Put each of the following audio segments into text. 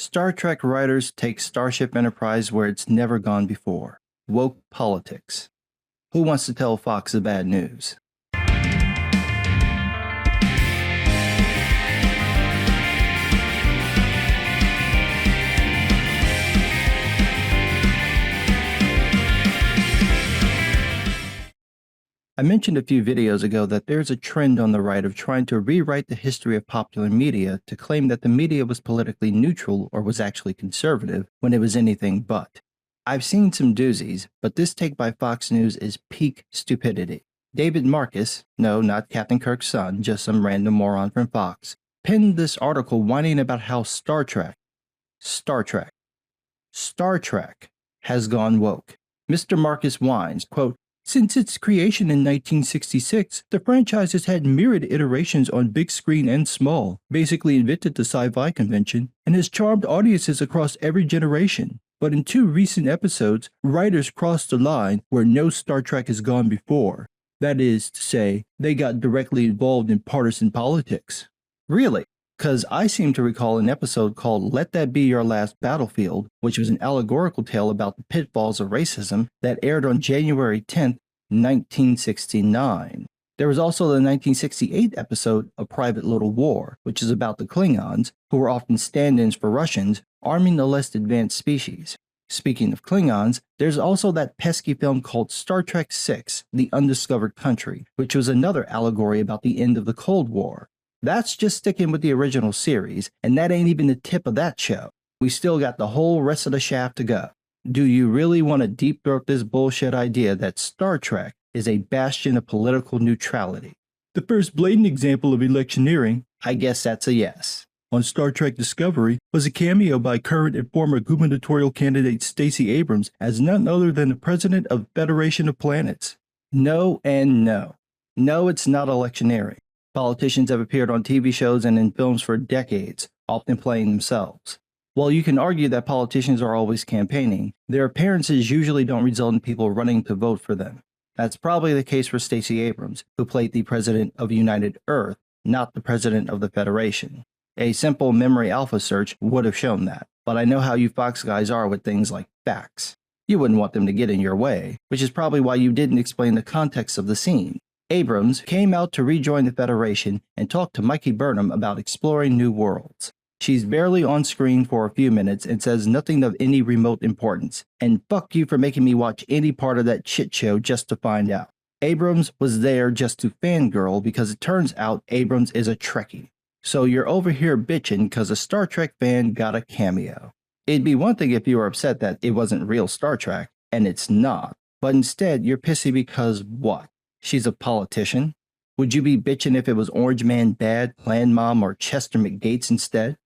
Star Trek writers take Starship Enterprise where it's never gone before. Woke politics. Who wants to tell Fox the bad news? I mentioned a few videos ago that there's a trend on the right of trying to rewrite the history of popular media to claim that the media was politically neutral or was actually conservative when it was anything but. I've seen some doozies, but this take by Fox News is peak stupidity. David Marcus, no, not Captain Kirk's son, just some random moron from Fox, penned this article whining about how Star Trek has gone woke. Mr. Marcus whines, quote, "Since its creation in 1966, the franchise has had myriad iterations on big screen and small, basically invented the sci-fi convention, and has charmed audiences across every generation. But in 2 recent episodes, writers crossed the line where no Star Trek has gone before. That is to say, they got directly involved in partisan politics." Really? Because I seem to recall an episode called Let That Be Your Last Battlefield, which was an allegorical tale about the pitfalls of racism that aired on January 10th, 1969. There was also the 1968 episode A Private Little War, which is about the Klingons, who were often stand-ins for Russians, arming the less advanced species. Speaking of Klingons, there's also that pesky film called Star Trek VI, The Undiscovered Country, which was another allegory about the end of the Cold War. That's just sticking with the original series, and that ain't even the tip of that show. We still got the whole rest of the shaft to go. Do you really want to deep throat this bullshit idea that Star Trek is a bastion of political neutrality? The first blatant example of electioneering, I guess that's a yes. On Star Trek Discovery was a cameo by current and former gubernatorial candidate Stacey Abrams as none other than the president of Federation of Planets. No and no. No, it's not electioneering. Politicians have appeared on TV shows and in films for decades, often playing themselves. While you can argue that politicians are always campaigning, their appearances usually don't result in people running to vote for them. That's probably the case for Stacey Abrams, who played the president of United Earth, not the president of the Federation. A simple memory alpha search would have shown that, but I know how you Fox guys are with things like facts. You wouldn't want them to get in your way, which is probably why you didn't explain the context of the scene. Abrams came out to rejoin the Federation and talk to Mikey Burnham about exploring new worlds. She's barely on screen for a few minutes and says nothing of any remote importance, and fuck you for making me watch any part of that shit show just to find out. Abrams was there just to fangirl because it turns out Abrams is a Trekkie. So you're over here bitching because a Star Trek fan got a cameo. It'd be one thing if you were upset that it wasn't real Star Trek, and it's not, but instead you're pissy because what? She's a politician? Would you be bitching if it was Orange Man Bad, Plan Mom, or Chester McGates instead?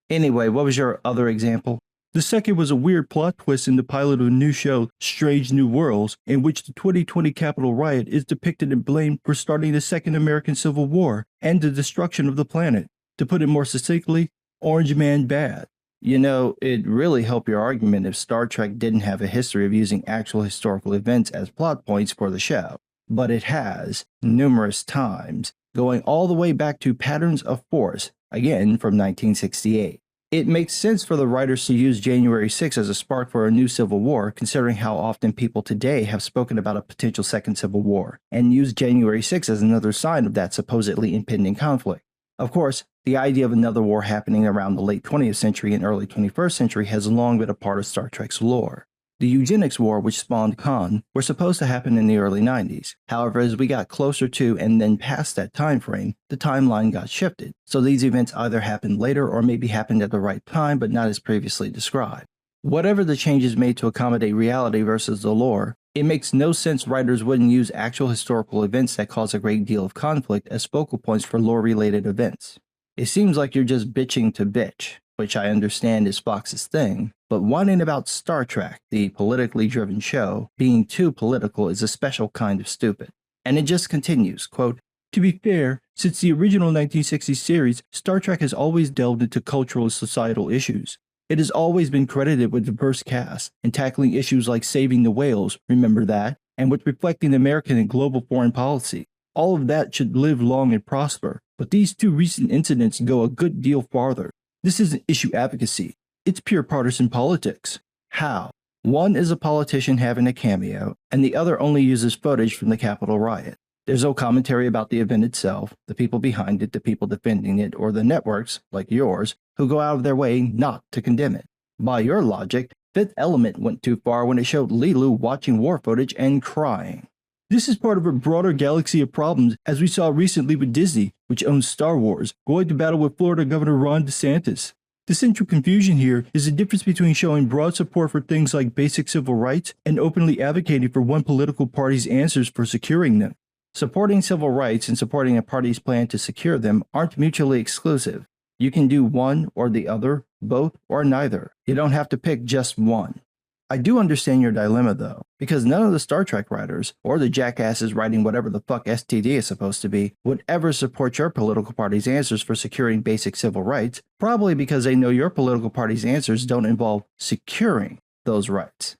Anyway, what was your other example? The second was a weird plot twist in the pilot of a new show, Strange New Worlds, in which the 2020 Capitol riot is depicted and blamed for starting the Second American Civil War and the destruction of the planet. To put it more succinctly, Orange Man Bad. You know, it'd really help your argument if Star Trek didn't have a history of using actual historical events as plot points for the show. But it has, numerous times, going all the way back to Patterns of Force, again from 1968. It makes sense for the writers to use January 6 as a spark for a new civil war, considering how often people today have spoken about a potential second civil war, and use January 6 as another sign of that supposedly impending conflict. Of course, the idea of another war happening around the late 20th century and early 21st century has long been a part of Star Trek's lore. The eugenics war, which spawned Khan, were supposed to happen in the early 90s. However, as we got closer to and then past that time frame, the timeline got shifted. So these events either happened later or maybe happened at the right time but not as previously described. Whatever the changes made to accommodate reality versus the lore, it makes no sense writers wouldn't use actual historical events that cause a great deal of conflict as focal points for lore-related events. It seems like you're just bitching to bitch, which I understand is Fox's thing, but whining about Star Trek, the politically driven show, being too political is a special kind of stupid. And it just continues, quote, "To be fair, since the original 1960s series, Star Trek has always delved into cultural and societal issues. It has always been credited with diverse casts and tackling issues like saving the whales, remember that, and with reflecting American and global foreign policy. All of that should live long and prosper, but these 2 recent incidents go a good deal farther. This isn't issue advocacy. It's pure partisan politics. How? One is a politician having a cameo, and the other only uses footage from the Capitol riot. There's no commentary about the event itself, the people behind it, the people defending it, or the networks, like yours, who go out of their way not to condemn it. By your logic, Fifth Element went too far when it showed Lilu watching war footage and crying. This is part of a broader galaxy of problems, as we saw recently with Disney, which owns Star Wars, going to battle with Florida Governor Ron DeSantis. The central confusion here is the difference between showing broad support for things like basic civil rights and openly advocating for one political party's answers for securing them. Supporting civil rights and supporting a party's plan to secure them aren't mutually exclusive. You can do one or the other, both or neither. You don't have to pick just one. I do understand your dilemma though, because none of the Star Trek writers, or the jackasses writing whatever the fuck STD is supposed to be, would ever support your political party's answers for securing basic civil rights, probably because they know your political party's answers don't involve securing those rights.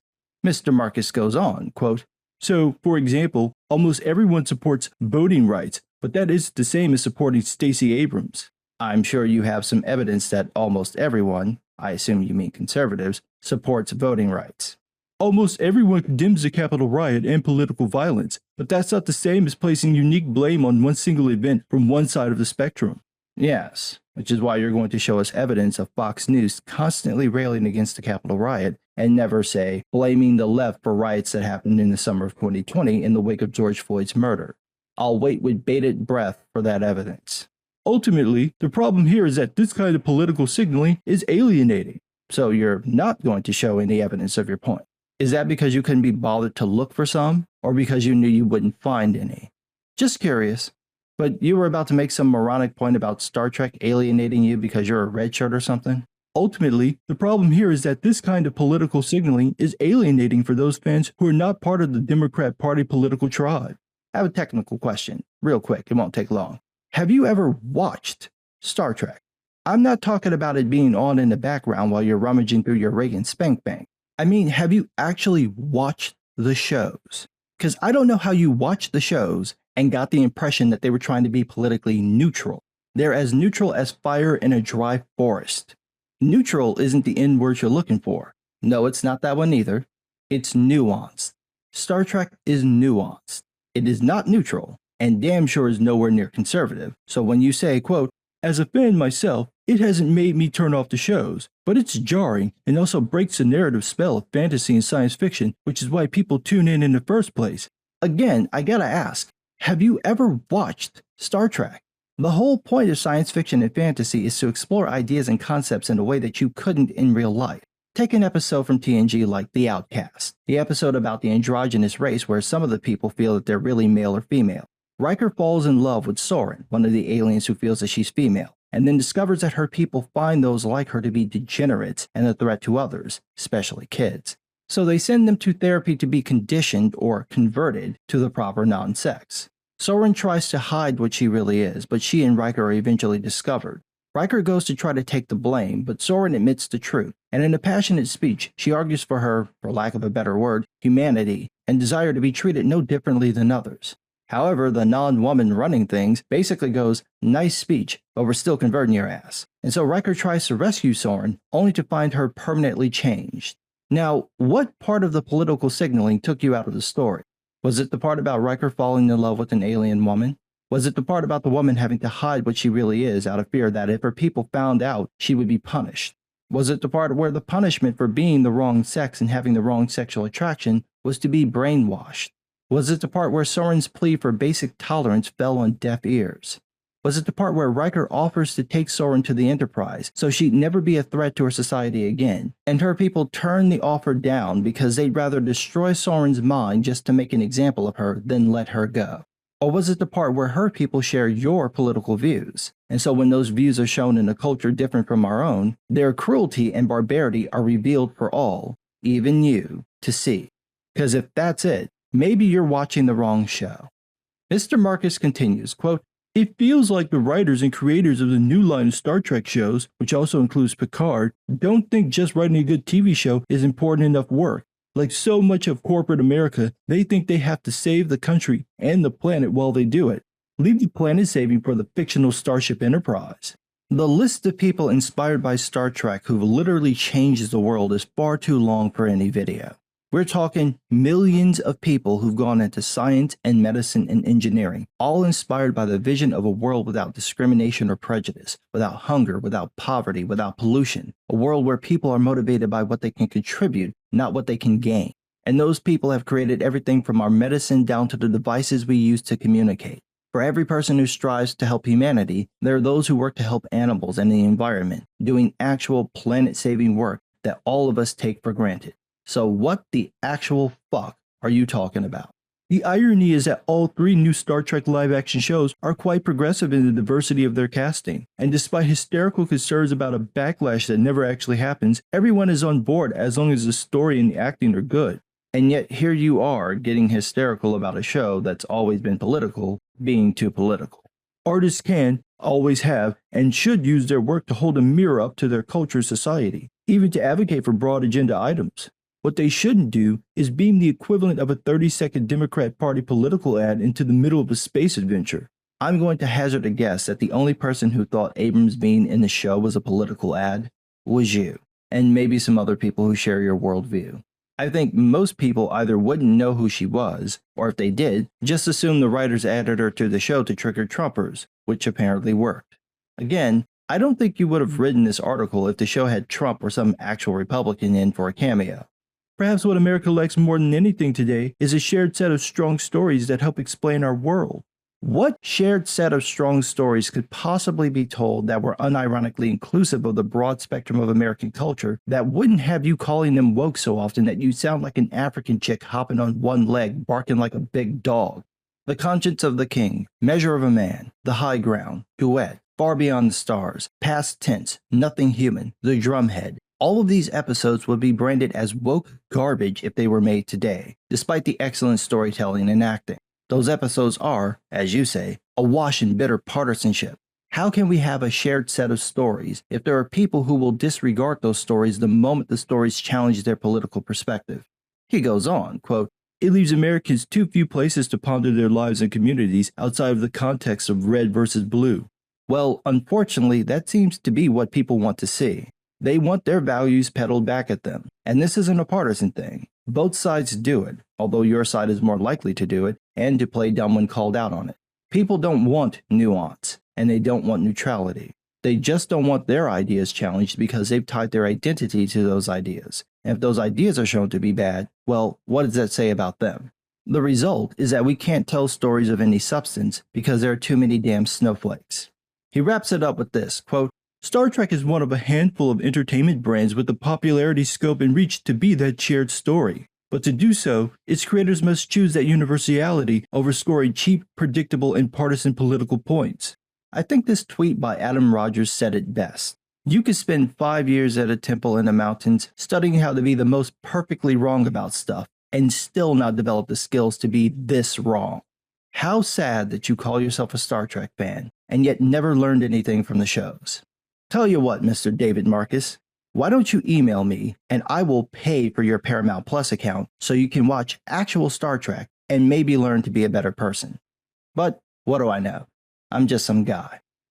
Mr. Marcus goes on, quote, "So, for example, almost everyone supports voting rights, but that isn't the same as supporting Stacey Abrams. I'm sure you have some evidence that almost everyone, I assume you mean conservatives, supports voting rights. Almost everyone condemns the Capitol riot and political violence, but that's not the same as placing unique blame on one single event from one side of the spectrum." Yes, which is why you're going to show us evidence of Fox News constantly railing against the Capitol riot and never say, blaming the left for riots that happened in the summer of 2020 in the wake of George Floyd's murder. I'll wait with bated breath for that evidence. Ultimately, the problem here is that this kind of political signaling is alienating. So you're not going to show any evidence of your point. Is that because you couldn't be bothered to look for some, or because you knew you wouldn't find any? Just curious. But you were about to make some moronic point about Star Trek alienating you because you're a red shirt or something? Ultimately, the problem here is that this kind of political signaling is alienating for those fans who are not part of the Democrat Party political tribe. I have a technical question, real quick, it won't take long. Have you ever watched Star Trek? I'm not talking about it being on in the background while you're rummaging through your Reagan spank bank. I mean, have you actually watched the shows? Because I don't know how you watched the shows and got the impression that they were trying to be politically neutral. They're as neutral as fire in a dry forest. Neutral isn't the end word you're looking for. No, it's not that one either. It's nuanced. Star Trek is nuanced. It is not neutral, and damn sure is nowhere near conservative. So when you say, quote, "As a fan myself, it hasn't made me turn off the shows, but it's jarring and also breaks the narrative spell of fantasy and science fiction, which is why people tune in the first place." Again, I gotta ask, have you ever watched Star Trek? The whole point of science fiction and fantasy is to explore ideas and concepts in a way that you couldn't in real life. Take an episode from TNG like The Outcast, the episode about the androgynous race where some of the people feel that they're really male or female. Riker falls in love with Soren, one of the aliens who feels that she's female, and then discovers that her people find those like her to be degenerates and a threat to others, especially kids. So they send them to therapy to be conditioned or converted to the proper non-sex. Soren tries to hide what she really is, but she and Riker are eventually discovered. Riker goes to try to take the blame, but Soren admits the truth, and in a passionate speech, she argues for her, for lack of a better word, humanity, and desire to be treated no differently than others. However, the non-woman running things basically goes, "Nice speech, but we're still converting your ass." And so Riker tries to rescue Soren, only to find her permanently changed. Now, what part of the political signaling took you out of the story? Was it the part about Riker falling in love with an alien woman? Was it the part about the woman having to hide what she really is out of fear that if her people found out, she would be punished? Was it the part where the punishment for being the wrong sex and having the wrong sexual attraction was to be brainwashed? Was it the part where Soren's plea for basic tolerance fell on deaf ears? Was it the part where Riker offers to take Soren to the Enterprise so she'd never be a threat to her society again, and her people turn the offer down because they'd rather destroy Soren's mind just to make an example of her than let her go? Or was it the part where her people share your political views, and so when those views are shown in a culture different from our own, their cruelty and barbarity are revealed for all, even you, to see? Because if that's it, maybe you're watching the wrong show. Mr. Marcus continues, quote, "It feels like the writers and creators of the new line of Star Trek shows, which also includes Picard, don't think just writing a good TV show is important enough work. Like so much of corporate America, they think they have to save the country and the planet while they do it. Leave the planet saving for the fictional Starship Enterprise." The list of people inspired by Star Trek who've literally changed the world is far too long for any video. We're talking millions of people who've gone into science and medicine and engineering, all inspired by the vision of a world without discrimination or prejudice, without hunger, without poverty, without pollution, a world where people are motivated by what they can contribute, not what they can gain. And those people have created everything from our medicine down to the devices we use to communicate. For every person who strives to help humanity, there are those who work to help animals and the environment, doing actual planet-saving work that all of us take for granted. So what the actual fuck are you talking about? The irony is that all 3 new Star Trek live-action shows are quite progressive in the diversity of their casting, and despite hysterical concerns about a backlash that never actually happens, everyone is on board as long as the story and the acting are good. And yet here you are getting hysterical about a show that's always been political, being too political. Artists can, always have, and should use their work to hold a mirror up to their culture society, even to advocate for broad agenda items. What they shouldn't do is beam the equivalent of a 30-second Democrat Party political ad into the middle of a space adventure. I'm going to hazard a guess that the only person who thought Abrams being in the show was a political ad was you, and maybe some other people who share your worldview. I think most people either wouldn't know who she was, or if they did, just assume the writers added her to the show to trigger Trumpers, which apparently worked. Again, I don't think you would have written this article if the show had Trump or some actual Republican in for a cameo. Perhaps what America lacks more than anything today is a shared set of strong stories that help explain our world. What shared set of strong stories could possibly be told that were unironically inclusive of the broad spectrum of American culture that wouldn't have you calling them woke so often that you sound like an African chick hopping on one leg, barking like a big dog? The Conscience of the King, Measure of a Man, The High Ground, Duet, Far Beyond the Stars, Past Tense, Nothing Human, The Drumhead. All of these episodes would be branded as woke garbage if they were made today, despite the excellent storytelling and acting. Those episodes are, as you say, awash in bitter partisanship. How can we have a shared set of stories if there are people who will disregard those stories the moment the stories challenge their political perspective? He goes on, quote, "It leaves Americans too few places to ponder their lives and communities outside of the context of red versus blue." Well, unfortunately, that seems to be what people want to see. They want their values peddled back at them. And this isn't a partisan thing. Both sides do it, although your side is more likely to do it and to play dumb when called out on it. People don't want nuance, and they don't want neutrality. They just don't want their ideas challenged because they've tied their identity to those ideas. And if those ideas are shown to be bad, well, what does that say about them? The result is that we can't tell stories of any substance because there are too many damn snowflakes. He wraps it up with this, quote, "Star Trek is one of a handful of entertainment brands with the popularity, scope, and reach to be that shared story. But to do so, its creators must choose that universality over scoring cheap, predictable, and partisan political points." I think this tweet by Adam Rogers said it best. You could spend 5 years at a temple in the mountains studying how to be the most perfectly wrong about stuff and still not develop the skills to be this wrong. How sad that you call yourself a Star Trek fan and yet never learned anything from the shows. Tell you what, Mr. David Marcus, why don't you email me and I will pay for your Paramount Plus account so you can watch actual Star Trek and maybe learn to be a better person. But what do I know? I'm just some guy.